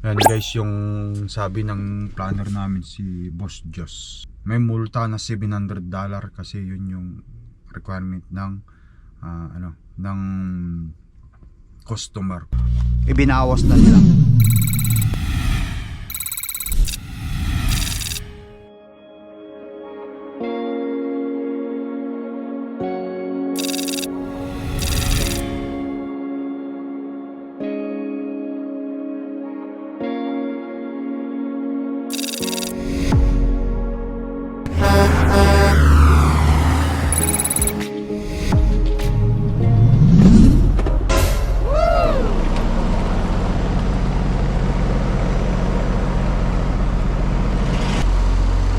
Yan guys, yung sabi ng planner namin si Boss Joss, may multa na $700 kasi yun yung requirement ng ng customer. Ibinawas na nila.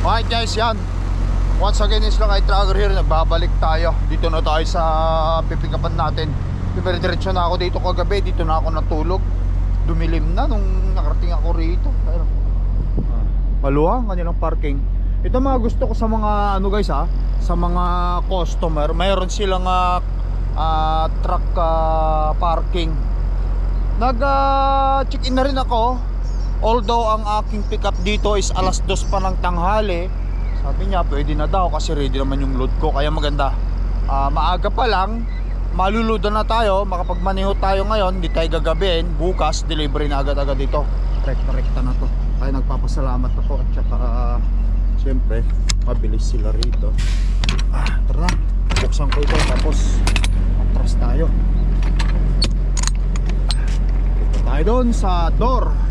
Alright guys, yan. Once again, is lang ay tracker here. Nagbabalik tayo. Dito na tayo sa pipikapan natin. Diretso na ako dito kagabi. Dito na ako natulog. Dumilim na nung nakarating ako rito. Maluwang kanilang parking. Ito mga gusto ko sa mga guys sa mga customer. Mayroon silang truck parking. Nag-check in na rin ako. Although ang aking pick up dito is alas 2 pa ng tanghali, sabi niya pwede na daw kasi ready naman yung load ko. Kaya maganda, maaga pa lang, maluludan na tayo. Makapagmaneho tayo ngayon, hindi tayo gagabihin. Bukas, delivery na agad-agad dito. Rekta na to. Kaya nagpapasalamat ako. At saka, siyempre, mabilis sila rito. Tara na, buksan ko ito. Tapos, atras tayo. Ito tayo doon sa door.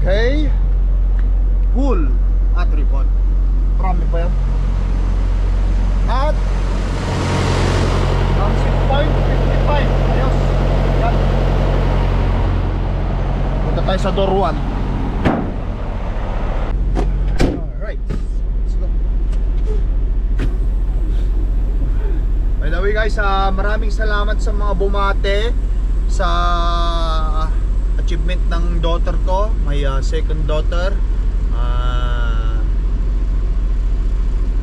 Okay, full at tripod. Marami pa yan. At 6.55. Ayos. Yan. Punta tayo sa door 1. Alright, let's go. By the way guys, maraming salamat sa mga bumate sa achievement ng daughter ko, my second daughter,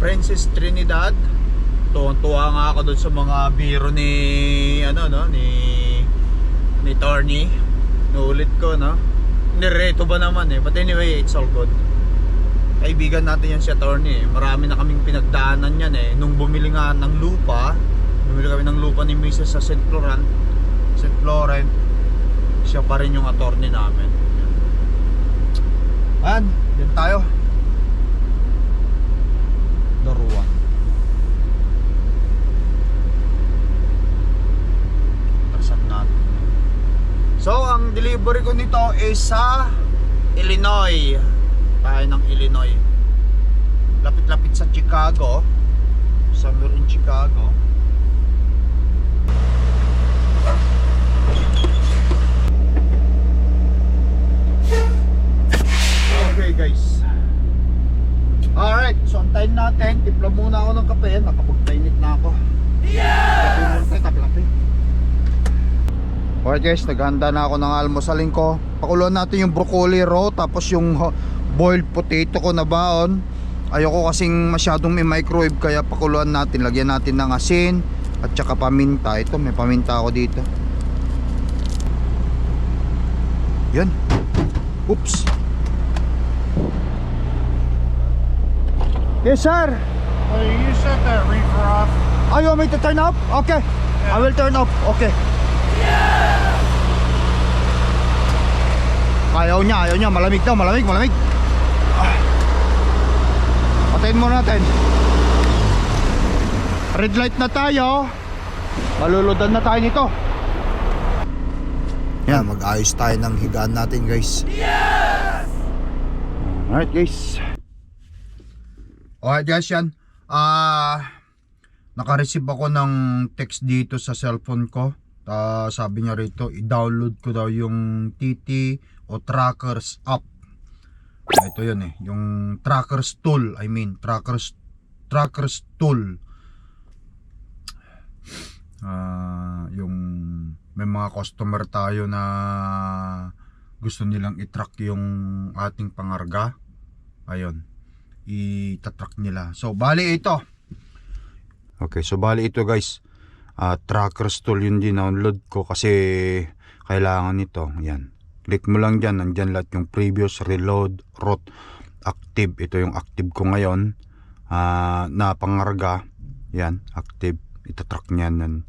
Princess Trinidad. Tuwa nga ako doon sa mga biro ni ni Tony. Nuulit ko, no? Nireto ba naman but anyway, it's all good. Kaibigan natin yan si Tony. Marami na kaming pinagdaanan yan nung bumili nga ng lupa. Bumili kami ng lupa ni Mrs. sa St. Laurent. Siya pa rin yung attorney namin. Ayan, yan tayo. Daruan. Tarsan natin. So, ang delivery ko nito is sa Illinois. Tayo ng Illinois. Lapit-lapit sa Chicago. Somewhere in Chicago. Okay guys. Alright, so antayin natin. Tipla muna ako ng kape. Nakapagpainit na ako. Yeah! Kape. Alright guys, naghanda na ako ng almusalin ko. Pakuluan natin yung broccoli raw. Tapos yung boiled potato ko na baon. Ayoko kasing masyadong may microwave. Kaya pakuluan natin. Lagyan natin ng asin at saka paminta. Ito, may paminta ako dito. Yan. Oops. Yes sir. You set that reefer off. Oh, you want me to turn off? Okay. Yeah. I will turn off. Okay. Ayaw niya. Malamig daw, malamig. Patayin muna natin. Red light na tayo. Maluludan na tayo nito. Yan, mag-ayos tayo ng higaan natin guys. Yes! Alright guys. Alright guys, yan. Naka-receive ako ng text dito sa cellphone ko. Sabi niya rito, i-download ko daw yung TT o Trackers app. Ito yun yung Trackers tool. Trackers tool. may mga customer tayo na gusto nilang i-track yung ating pangarga. Ayun, itatrack nila. So bali ito. Okay, so bali ito guys, trackers tool yun din download ko kasi kailangan nito. Yan, click mo lang dyan, nandyan lahat yung previous, reload, route, active. Ito yung active ko ngayon na pangarga. Yan, active, itatrack nyan.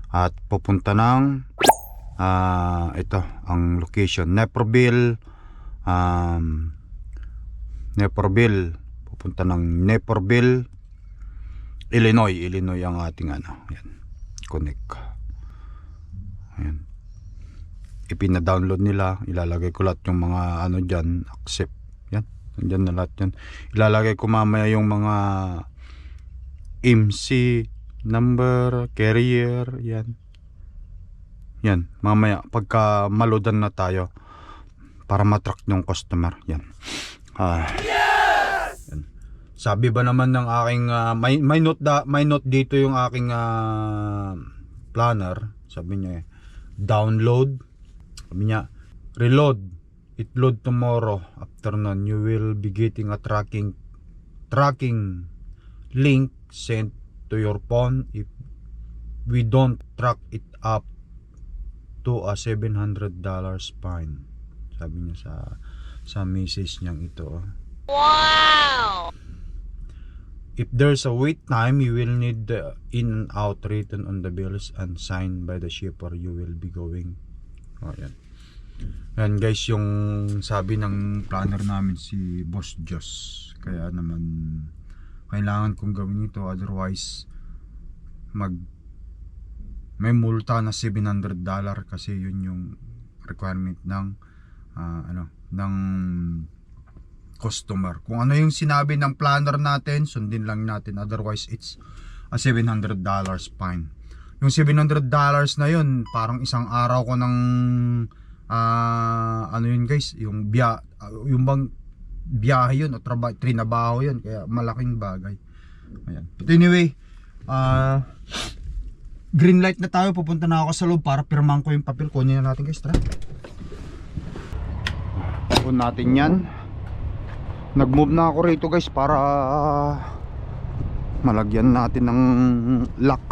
At pupunta ng ito ang location, Naperville. Pupunta ng Naperville, Illinois ang ating yan, connect. Ayan, ipina-download nila, ilalagay ko lahat yung mga dyan, accept. Yan, nandyan na lahat yan. Ilalagay ko mamaya yung mga MC number, carrier, yan mamaya pagka maloadan na tayo para matrack yung customer. Yan. Yan. Sabi ba naman ng aking may note dito yung aking planner. Sabi niya download, sabi niya reload, it load tomorrow afternoon, you will be getting a tracking link sent to your phone if we don't track it up to a $700 fine. Sabi niya sa message niyang ito. Wow! If there's a wait time, you will need the in and out written on the bills and signed by the shipper you will be going. Yan. Yan guys, yung sabi ng planner namin si Boss Joss. Kaya naman kailangan kong gawin ito, otherwise may multa na $700 kasi yun yung requirement ng ng customer. Kung ano yung sinabi ng planner natin, sundin lang natin, otherwise it's a $700 fine. Yung $700 na yun, parang isang araw ko ng yun guys, yung bang biyahe yun o trinabaho yun, kaya malaking bagay. Ayan. But anyway, green light na tayo, pupunta na ako sa loob para pirmahan ko yung papel. Kunin na natin guys, tara. Kunin natin yan. Nag-move na ako rito guys para malagyan natin ng lock.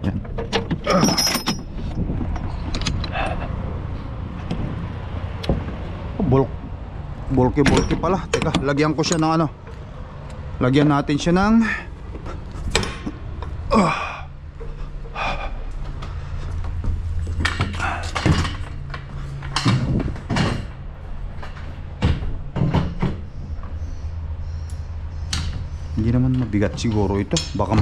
Yan. Bulky pala. Teka, lagyan ko siya ng lagyan natin siya ng hindi naman mabigat siguro ito. Baka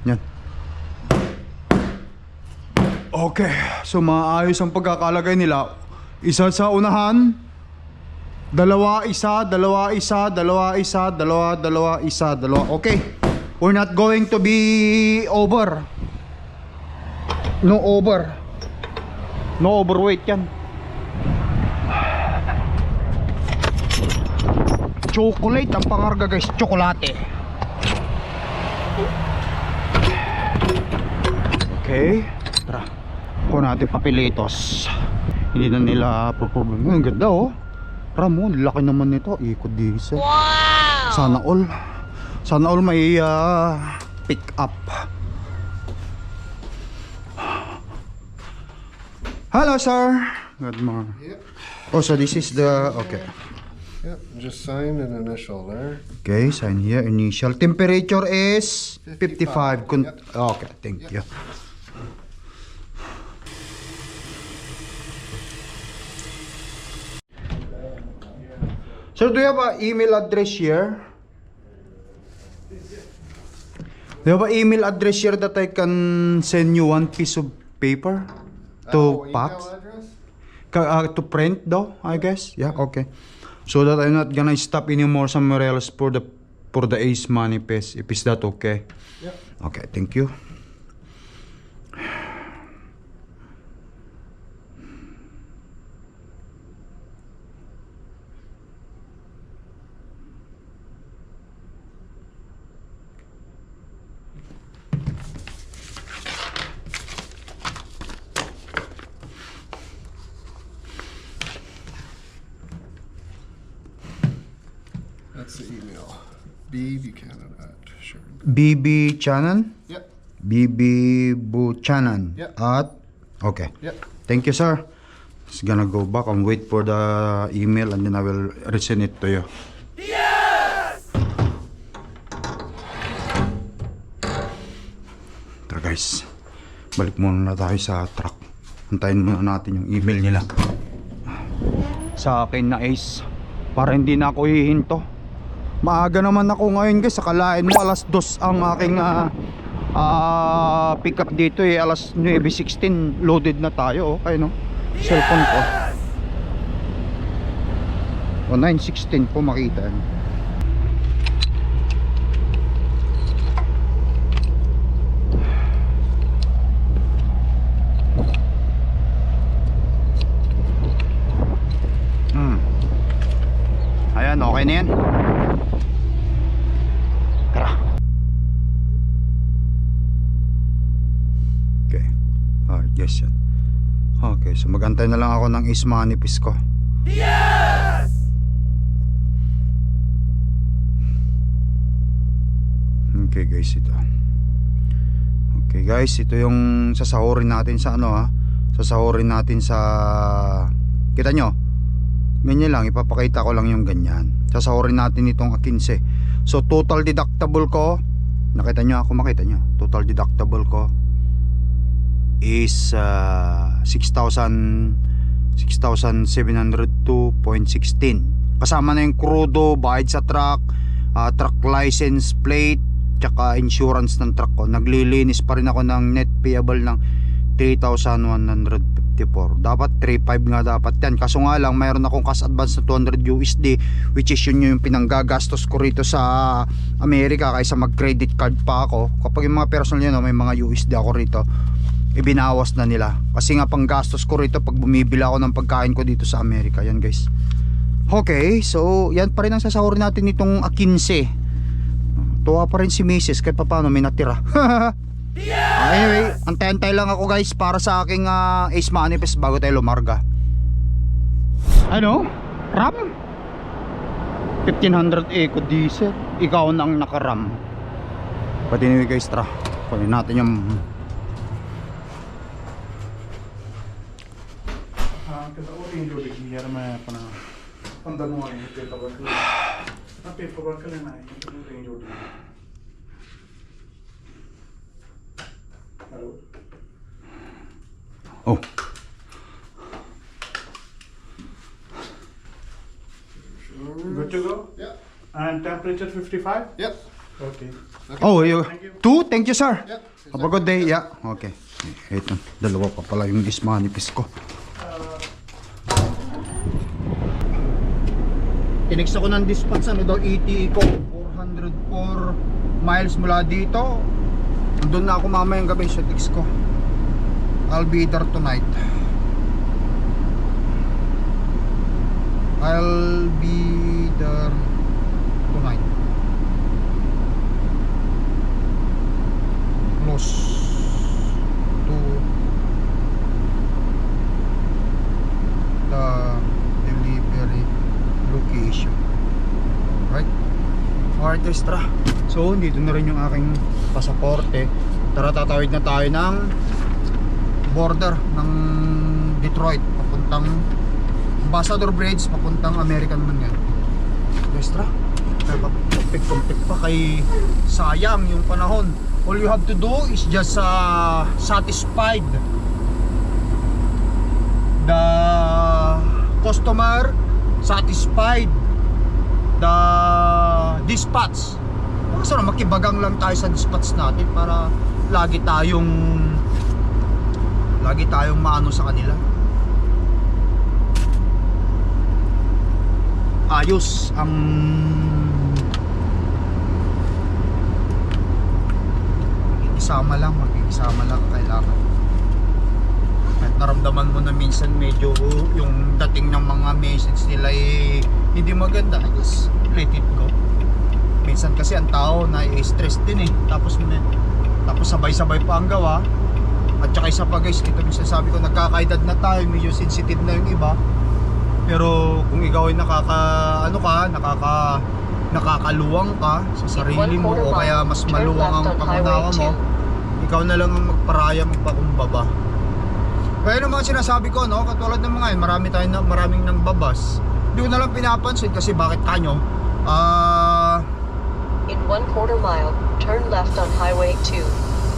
yan. Okay, so maayos ang pagkakalagay nila. Isa sa unahan, dalawa, isa. Okay, we're not going to be over. No overweight yan. Chocolate ang pangarga guys, tsokolate. Okay, tara. Kuha natin papelitos. Hindi na nila problema. Ang ganda Ramon, laki naman nito. Ikot diesel. Wow! Sana all may pick up. Hello sir. Good morning. Yep. Oh, so this is the okay. Yep, just sign an initial there. Okay, sign here. Initial temperature is 55. Yep. Okay, thank you. So do you have an email address here? Do you have an email address here that I can send you one piece of paper to fax? To print though, I guess. Yeah, okay. So that I'm not gonna stop anymore somewhere else for the Ace manifest. If is that okay? Yep. Okay, thank you. That's the email. B Buchanan at sure. BB Chanan? Yep. BB Buchanan Yep. at okay. Yep. Thank you, sir. Just gonna go back and wait for the email and then I will resend it to you. Tara guys, balik muna na tayo sa truck. Antayin muna natin yung email nila sa akin na Ace para hindi na ako hihinto. Maaga naman ako ngayon guys, akalain mo alas 2 ang aking pick up dito eh. Alas 9:16 loaded na tayo, okay no? Cellphone ko o 9:16 po makita. Ayan, okay na yan. Tara. Okay. Yes yan. Okay, so magantay na lang ako ng Ace Manifest ko. Yes! Okay guys, ito. Okay guys, ito yung sasahurin natin sa sasahurin natin sa, kita nyo? Ganyan lang, ipapakita ko lang yung ganyan. Sasahurin natin itong 15. So total deductible ko, nakita nyo ako, makita nyo, total deductible ko is 6,702.16. Kasama na yung krudo, bayad sa truck, truck license plate, tsaka insurance ng truck ko. Naglilinis pa rin ako ng net payable ng 3,154. Dapat 3,500 nga dapat yan. Kaso nga lang, mayroon akong cash advance na 200 USD, which is yun yung pinanggagastos ko rito sa Amerika kaysa mag credit card pa ako. Kapag yung mga personal yun, may mga USD ako rito, ibinawas na nila. Kasi nga pang gastos ko rito pag bumibili ako ng pagkain ko dito sa Amerika. Yan guys. Okay, so yan pa rin ang sasahurin natin itong 15. Tuwa pa rin si Mrs. kahit pa paano may natira. Anyway, antay-antay lang ako guys para sa aking Ace Manifest bago tayo lumarga. Ano? RAM? 1500 Eco Diesel. Ikaw na ang nakaram. But anyway guys, tara, kunin natin yung अंदर नु आएंगे paper work लेना है रेंज होती है। Hello Oh. Good to go? Yep. And temperature 55? Yep. Okay. Oh, you. Thank you. Two? Thank you, sir. Yep. Have a good day. Yeah. Okay. Ito, dalawa pa pala yung Ace Manifest ko. Tinext ako ng dispatch, ano daw, ETA ko 404 miles mula dito. Doon na ako mamayang gabi sa text ko. I'll be there tonight. I'll be there tonight. Close to the delivery location. Alright. Alright guys, tara. So, dito na rin yung aking pasaporte. Tara, tatawid na tayo ng border ng Detroit papuntang Ambassador Bridge, papuntang American man yan. Guys, tara. Kumpik pa kay sayang yung panahon. All you have to do is just satisfied the customer, satisfied the dispatch. Kasi na makibagang lang tayo sa dispatch natin para lagi tayong maano sa kanila. Ayos ang mag-isama lang kailangan. At naramdaman mo na minsan medyo yung dating ng mga message nila hindi maganda, just let it go. Minsan kasi ang tao na stress din tapos sabay-sabay pa ang gawa. At saka isa pa guys, ito yung sasabi ko, nagkakaedad na tayo, medyo sensitive na yung iba. Pero kung ikaw ay nakakaluwang ka sa sarili mo o kaya mas maluwang ang pangunawa mo, ikaw na lang ang magparaya, magpakumbaba. Kaya naman sinasabi ko, no, katulad ng mga yun, maraming nang babas. Hindi ko na lang pinapansin kasi bakit kanyo? In 1/4 mile, turn left on Highway 2.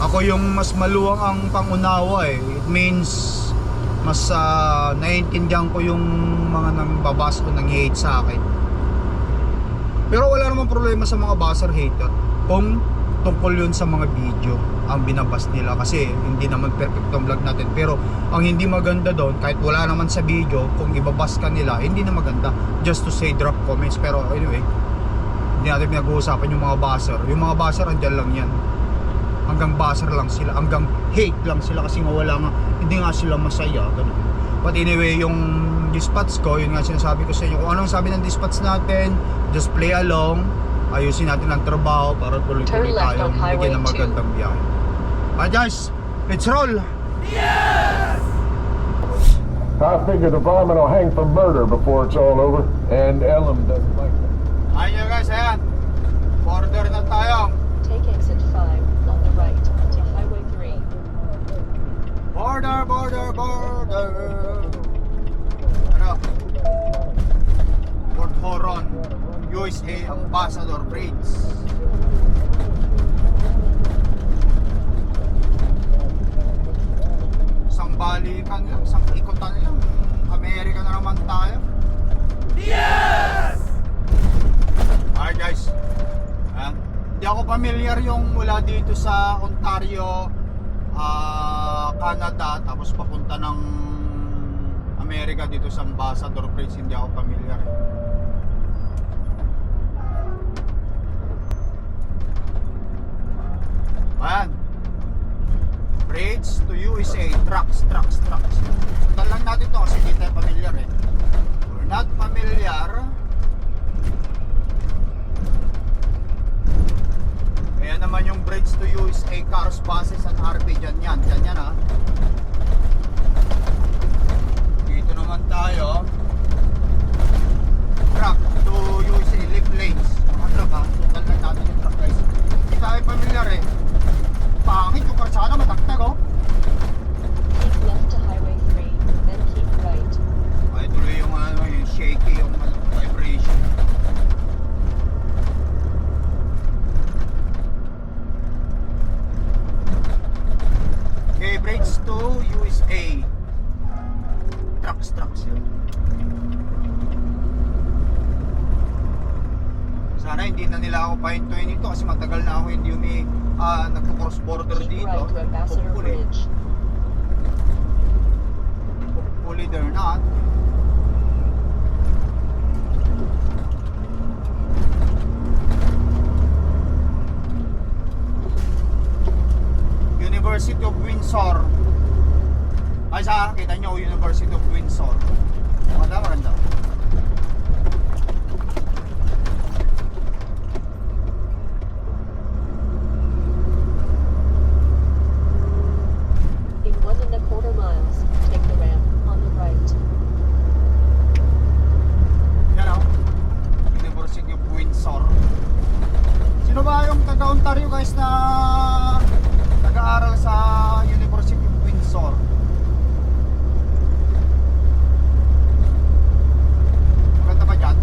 Ako yung mas maluwang ang pangunawa eh. It means mas naiintindihan ko yung mga nangbabas o nang-hate sa akin. Pero wala namang problema sa mga buzzer hater kung tungkol yun sa mga video ang binabas nila, kasi hindi naman perfect ang vlog natin. Pero ang hindi maganda doon, kahit wala naman sa video, kung ibabas ka nila, hindi na maganda. Just to say, drop comments. Pero anyway, hindi natin pinag-uusapan yung mga buzzer. Yung mga buzzer, andyan lang yan. Hanggang buzzer lang sila, hanggang hate lang sila kasi nga wala nga, hindi nga sila masaya, ganun. But anyway, yung dispatch ko, yun nga sinasabi ko sa inyo, kung anong sabi ng dispatch natin, just play along, ayusin natin ang trabaho para tuloy-tuloy Turn left tayo on Highway bigyan ng magandang biyahe. Alright guys, let's roll! I figure the varmint will hang for murder before it's all over, and Ellen doesn't like that. Ayun guys, ayan, border na tayo. Take exit 5 on the right to Highway 3. Border. Ano? Port Huron, USA, Ambassador Bridge. Isang balikan lang, isang ikutan lang. Amerika na naman tayo. Yes! Alright guys. Hindi ako familiar yung mula dito sa Ontario, Canada, tapos papunta ng Amerika dito sa Ambassador Bridge. Hindi ako familiar. Ayan, Bridge to USA. Trucks. Puntan lang natin to kasi hindi tayo familiar eh. We're not familiar. Ayan naman yung Bridge to USA, cars, buses, and RP. Dyan yan ha. Dito naman tayo, truck to USA, left lanes. Mga truck ha, sundan lang natin yung truck guys. Hindi tayo familiar eh. Pangit yung karsada, matagtag oh. Keep left to Highway 3, then keep right. Ay tuloy yung yung shaky, yung vibration. Okay, Bridge to USA. Trucks yun. Sana hindi na nila ako pahintuin ito kasi matagal na ako hindi nagpo-cross border Keep dito. right to Ambassador Bridge. Hopefully they're not. University of Windsor. Ay sa kita nyo, University of Windsor. Maganda. In 1.25 miles, take the ramp on the right. Yan o, University of Windsor. Sino ba yung taga-Ontario guys na nag-aaral sa University of Windsor? Maganda ba dyan?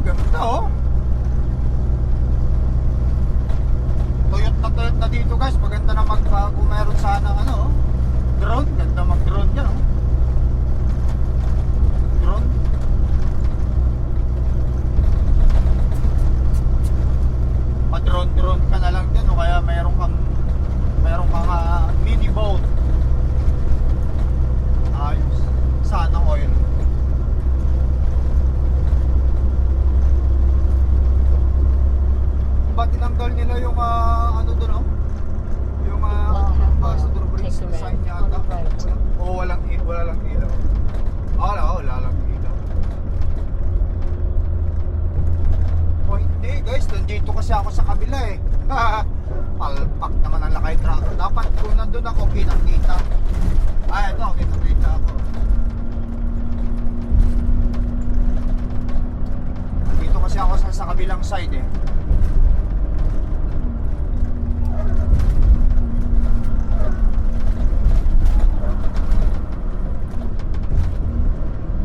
Ganda oh. kasi ako sa kabila eh. Palpak naman ang lakay truck. Dapat kung nandun ako, kitang-kita. Ito, kitang-kita ako. Dito kasi ako sa kabilang side eh.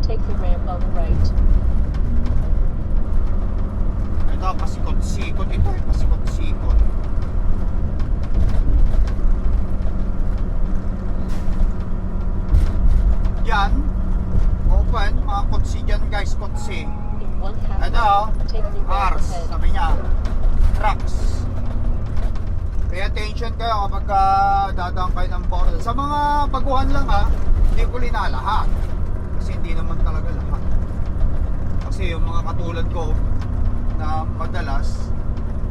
Take the ramp on the right. Ito, pasikot-sikot ito eh. Pasikot-sikot. Yan. Open. Mga kotsi dyan guys. Kotsi. In 1/2 Ito, mile, take the ramp Ars. ahead. Sabi niya. Trucks. Pay attention kayo kapag dadaan kayo ng border. Sa mga baguhan lang hindi ko linalahat. Kasi hindi naman talaga lahat. Kasi yung mga katulad ko na madalas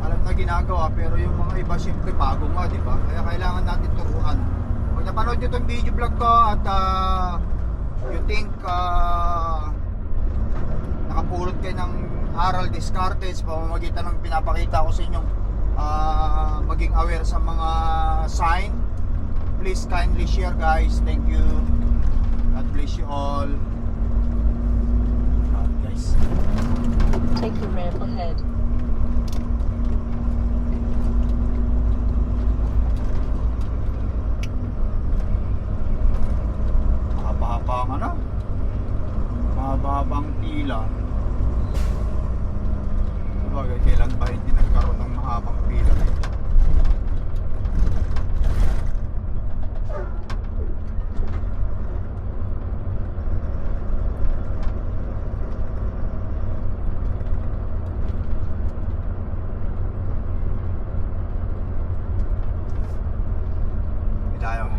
alam na ginagawa, pero yung mga iba syempre bago nga, di ba? Kaya kailangan natin turuan. Pag napanood nyo itong video vlog ko at you think nakapulot kayo ng aral, discarded sa pamamagitan ng pinapakita ko sa inyong maging aware sa mga sign, please kindly share guys. Thank you. God bless you all. Guys, Take the ramp ahead. mahaba-habang mahaba-habang pila. Sabagay, kailan ba hindi nagkaroon ng mahabang pila? Tayo.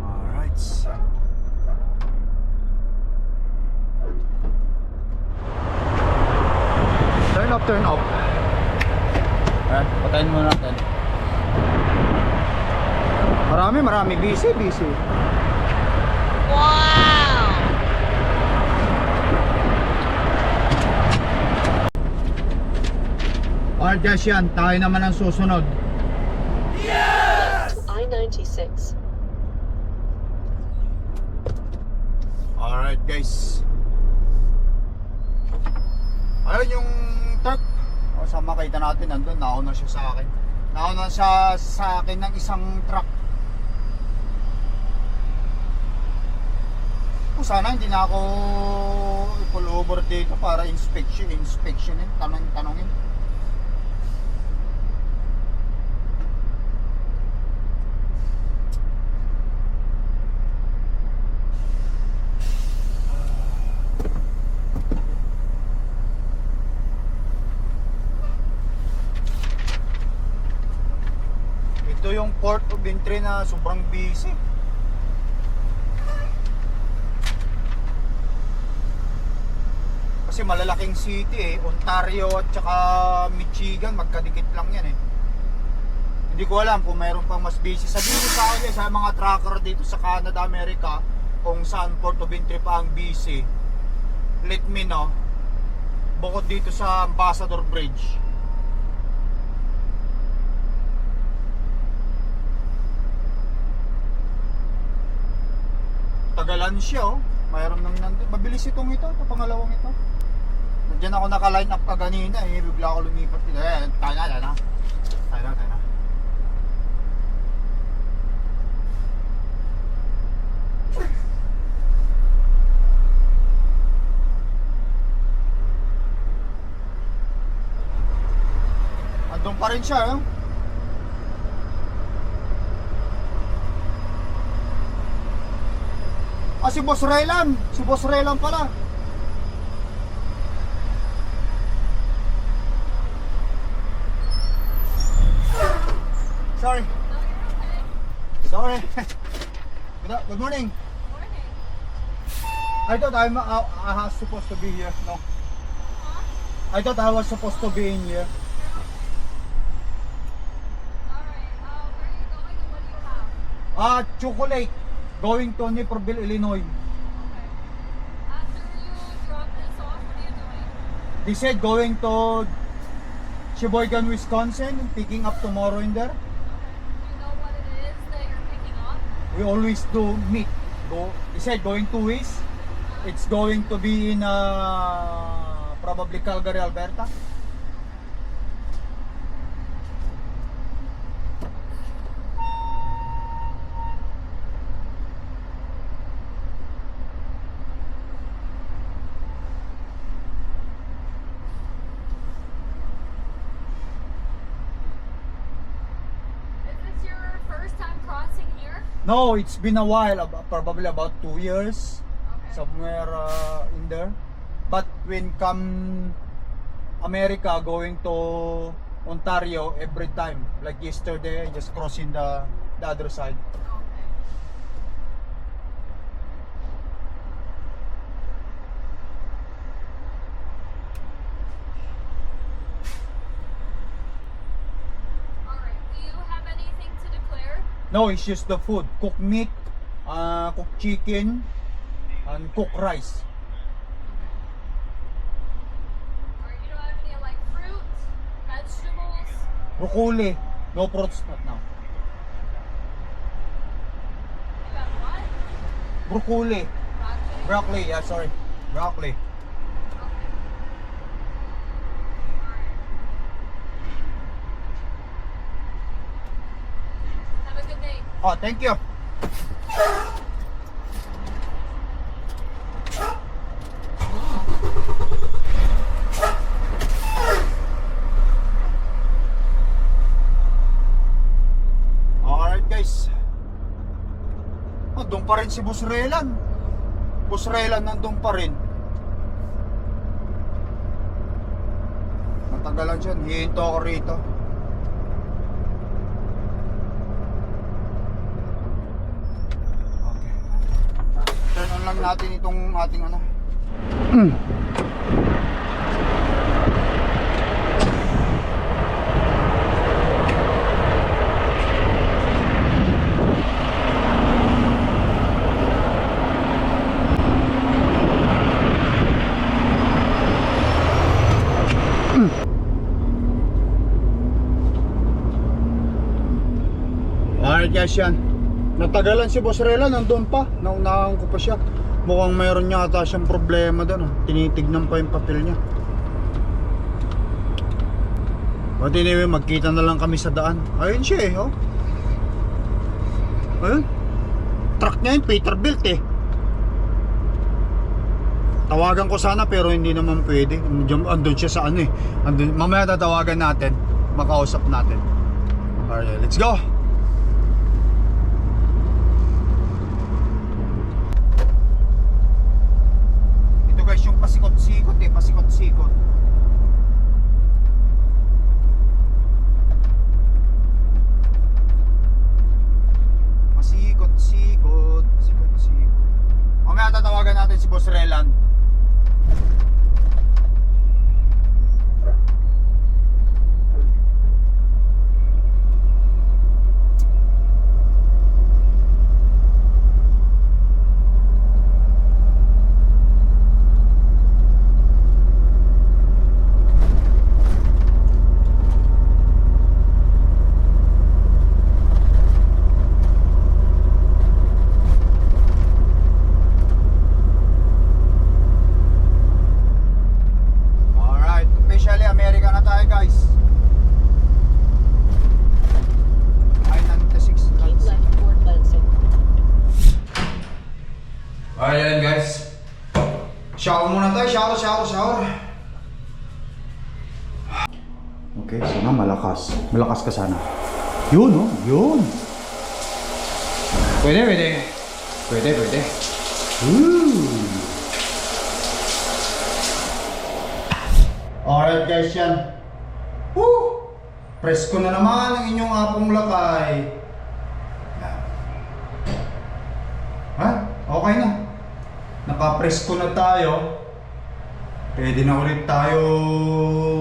Alright. Turn off. Patayin muna natin. Marami. Busy. Wow! Alright guys, yan. Tayo naman ang susunod. Left to I-96. Alright guys. Ayun yung truck. Sa makita natin nandun, nauna siya sa akin. Nauna siya sa akin ng isang truck. Sana hindi na ako pull over dito para inspectionin, tanongin. Ito yung port of entry na sobrang busy. Kasi malalaking city Ontario at saka Michigan, magkadikit lang yan Hindi ko alam kung mayroon pang mas busy. Sabihin niyo sa akin sa mga tracker dito sa Canada, America, kung saan port of entry pa ang busy. Let me know. Bukod dito sa Ambassador Bridge. Tagalan siya mayroon nang nandun. Mabilis ito, pangalawang ito. Nandiyan ako naka-line up kaganina bigla ako lumipat dito. Tayo na. Andun pa rin siya si Boss Raylan pala. Sorry. Good morning. I thought I was supposed to be here. No. I thought I was supposed to be in here. Alright, where are you going and what do you have? Chocolate. Going to Naperville, Illinois. Okay. After you drop this off, what are you doing? They said going to Sheboygan, Wisconsin, picking up tomorrow in there. Do you know what it is that you're picking up? We always do meet. He said going 2 ways. It's going to be in probably Calgary, Alberta. Is this your first time crossing here? No, it's been a while, probably about 2 years, Okay. somewhere in there. But when come America, going to Ontario every time, like yesterday, just crossing the other side. Okay. Alright, do you have anything to declare? No, it's just the food. Cooked meat, cooked chicken, and cooked rice. Or you don't have any like fruit, vegetables? Broccoli. No fruits, not now. You have what? Broccoli. Broccoli? Broccoli, yeah, sorry. Broccoli. Okay. Have a good day. Oh, thank you. Alright guys. Oh, doon pa rin si Boss Relan. Boss Relan nandun pa rin. Matagalan siya. Hihinto ako rito. Okay. Turn on lang natin itong ating ano. Alright guys, yan. Natagalan si Boss Rela, nandun pa. Naunahan ko pa siya. Mukhang mayroon yata siyang problema doon. Tinitignan pa yung papel niya. But anyway, magkita na lang kami sa daan. Ayun siya eh, oh. Ayun. Truck niya yun, Peterbilt eh. Tawagan ko sana pero hindi naman pwede. Andun siya sa ano eh. Andun, mamaya tatawagan natin. Makausap natin. Alright, let's go. Ito guys yung pasikot-sikot eh. Pasikot-sikot. Pasikot-sikot. Pasikot-sikot. Mamaya tatawagan natin si Boss Relan. Ayan guys. Shower muna tayo. Shower. Okay, sana malakas. Malakas ka sana. Yun, oh. Yun. Pwede. Alright guys, yan. Woo! Presko na naman ang inyong apong lakay. Ha? Okay na. Nakapresko na tayo. Pwede na ulit tayo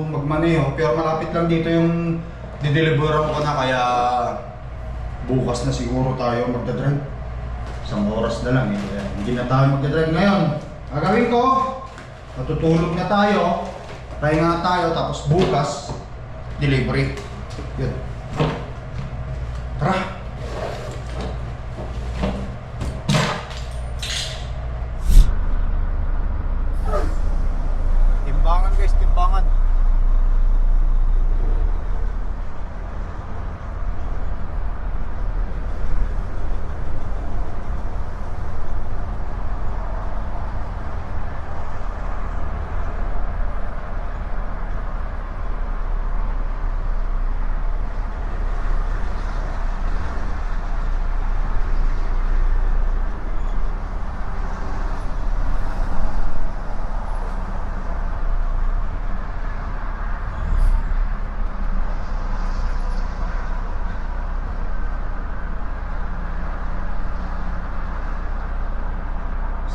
magmaneho. Pero malapit lang dito yung dideliveran ko na, kaya bukas na siguro tayo magdadrive. Isang oras na lang eh. Hindi na tayo magdadrive ngayon. Gagawin ko, matutulog na tayo. Pahinga tayo, tapos bukas, delivery. Yun. Tara! Timbangan guys, timbangan.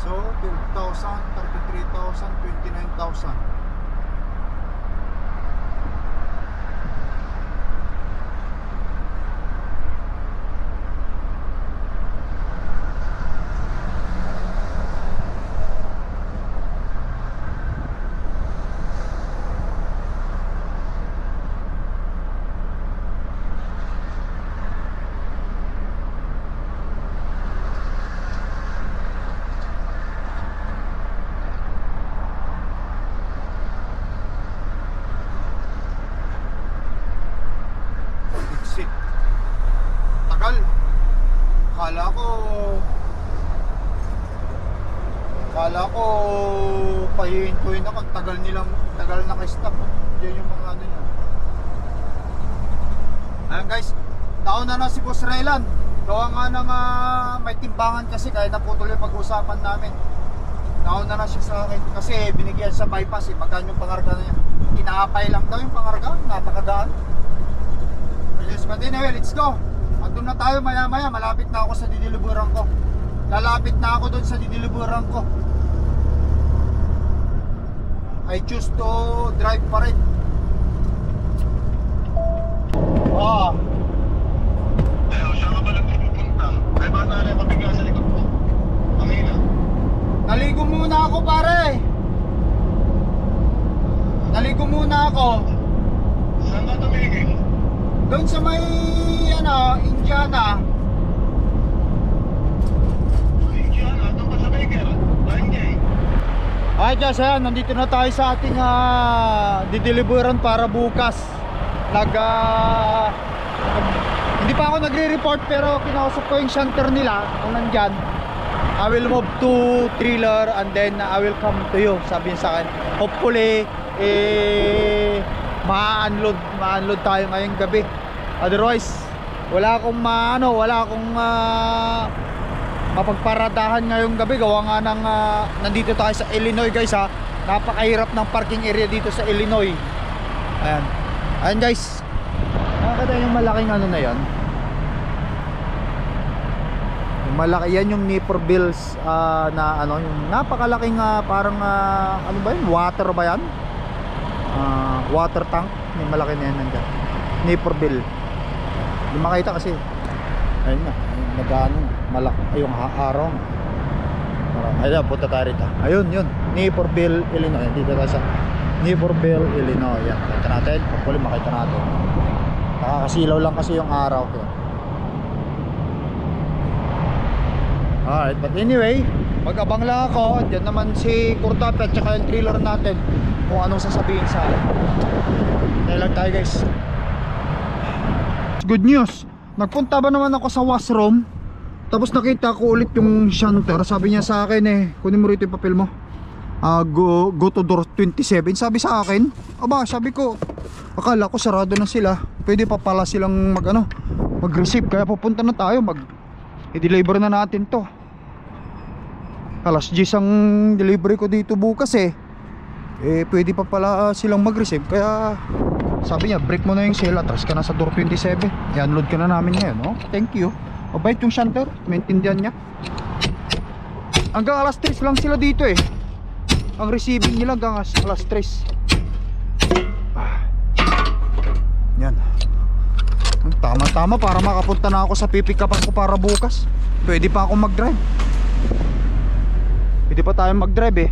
So, 12,000, 33,000, 29,000. Exit. Tagal. Kala ko pahihintuin ako. Tagal naka-stop. Diyan yung mga ano niya. Ayan guys, nauna na si Boss Raylan. Gawa nga ng may timbangan kasi kaya naputol yung pag-usapan namin. Nauna na siya sa akin kasi binigyan sa bypass magkano yung pangarga na niya. Inaapay lang daw yung pangarga, napakagaan. Yes, but anyway, let's go. Andun na tayo maya-maya, malapit na ako sa didiliburan ko. Lalapit na ako doon sa didiliburan ko. I choose to drive pa rin. Ayaw, saan ka ba nagpupunta? Ay, ba na yung mabiga sa likod mo? Pangina. Naligo muna ako pare. Naligo muna ako. Saan ka tumigil? Doon sa may Indiana. Indiana, doon ka sa Baker. Barangay. Ay, guys, ayan, nandito na tayo sa ating dideliveran para bukas. Hindi pa ako nagre-report pero kinausap ko yung shunter nila kung nandyan. I will move to trailer and then I will come to you, sabi niya sa akin. Hopefully, ma-unload tayo ngayong gabi. Otherwise, wala akong mapagparadahan ngayong gabi. Gawa nga ng nandito tayo sa Illinois guys ha. Napakahirap ng parking area dito sa Illinois. Ayan guys. Nakakita yung malaking ano na yan. Yung malaki yan yung Naperville's na ano, yung napakalaking parang ano ba yun? Water ba yan? Water tank. Yung malaki na yan nandiyan. Naperville. Hindi makita kasi. Ayun na. Nagano. Malaki. Ay yung araw. Ayun, punta tayo rito. Ayun, yun. Naperville, Illinois. Dito tayo sa Naperville, Illinois. Yan. Makita natin. Hopefully makita natin. Nakakasilaw lang kasi yung araw. Alright, but anyway, mag-abang lang ako. Diyan naman si Kurtapi at saka yung trailer natin kung anong sasabihin sa akin. Tayo lang tayo guys. Good news. Nagpunta ba naman ako sa washroom, tapos nakita ko ulit yung shunter. Sabi niya sa akin kunin mo rito yung papel mo. Go to door 27. Sabi sa akin, aba, sabi ko, akala ko sarado na sila. Pwede pa pala silang mag-receive. Kaya pupunta na tayo, i-deliver na natin to. Alas 10 ang delivery ko dito bukas pwede pa pala silang mag-receive. Kaya sabi niya, break mo na yung sale, atras ka na sa door 27. I-unload ka na namin ngayon. Thank you. Mabait yung shunter, maintindihan niya. Hanggang alas 3 lang sila dito ang receiving nila hanggang alas 3. Yan. Tama-tama para makapunta na ako sa pipikapan ko para bukas. Pwede pa akong mag-drive. Pwede pa tayong mag-drive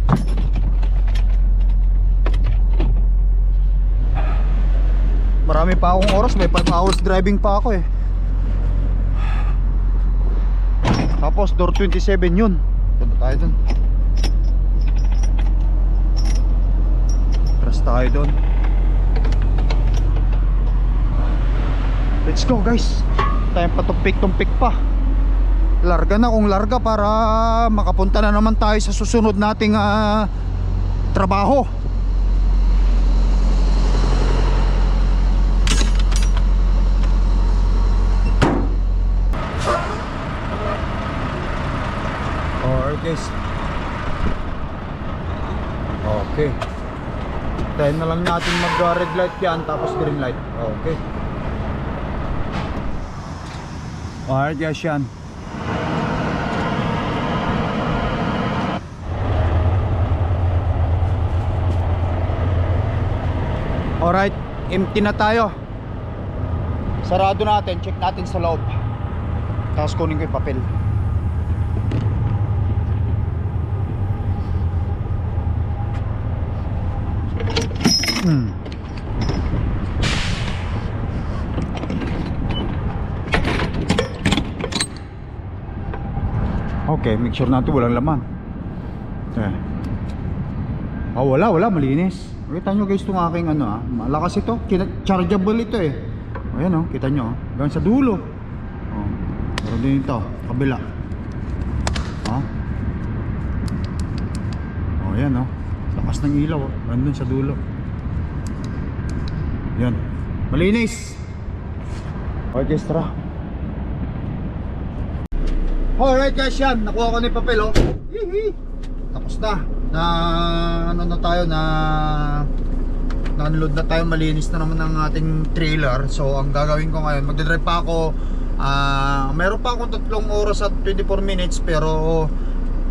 Marami pa akong oras, may 5 hours driving pa ako eh. Tapos door 27 yun. Punta tayo dun. Tras tayo dun. Let's go guys. Tayo patumpik-tumpik pa. Larga na kung larga para makapunta na naman tayo sa susunod nating trabaho. Alright guys. Okay. Tayo na lang natin mag red light yan tapos green light. Okay. Alright guys yan. Alright, empty na tayo. Sarado natin, check natin sa loob. Tapos kunin ko yung papel. Okay, make sure natin walang laman. Wala, malinis. Kita nyo guys itong aking malakas ito, chargeable ito eh. Ayan kita nyo, hanggang sa dulo. Meron din ito, kabila. Ayan lakas ng ilaw, nandun sa dulo. Yan, malinis. Okay guys, tara. Alright guys, yan, nakuha ko na yung papel Tapos na na tayo na-unload na tayo, malinis na naman ang ating trailer. So ang gagawin ko ngayon, magdadrive pa ako. Meron pa akong 3 oras at 24 minutes, pero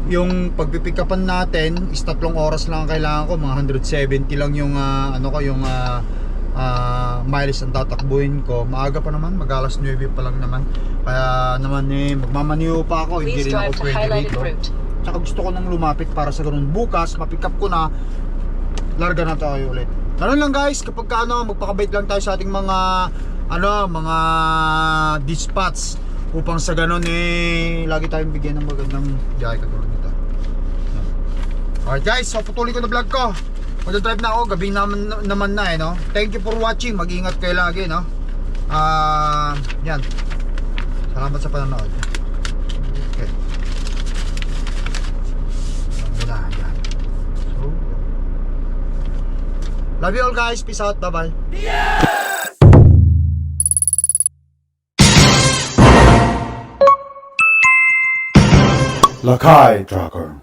yung pagpipikapan natin is 3 oras lang ang kailangan ko. Mga 170 lang yung miles ang tatakbuhin ko. Maaga pa naman, mag-alas 9 pa lang naman. Kaya naman magmamaniho pa ako, hindi Please rin ako drive to pwede highlighted dito. route. Tsaka gusto ko nang lumapit para sa ganun. Bukas, mapick up ko na, larga na tayo ulit. Ganun lang guys, kapag magpakabait lang tayo sa ating mga mga dispatch, upang sa ganun lagi tayong bigyan ng magandang biyahe katulad nito. Alright guys, so patuloy ko na vlog ko. Mag-drive na ako, gabing naman na no. Thank you for watching, mag-ingat kayo lagi yan. Salamat sa panonood. Okay. Yan. So, love you all guys, peace out, bye bye. Lakai Tracker.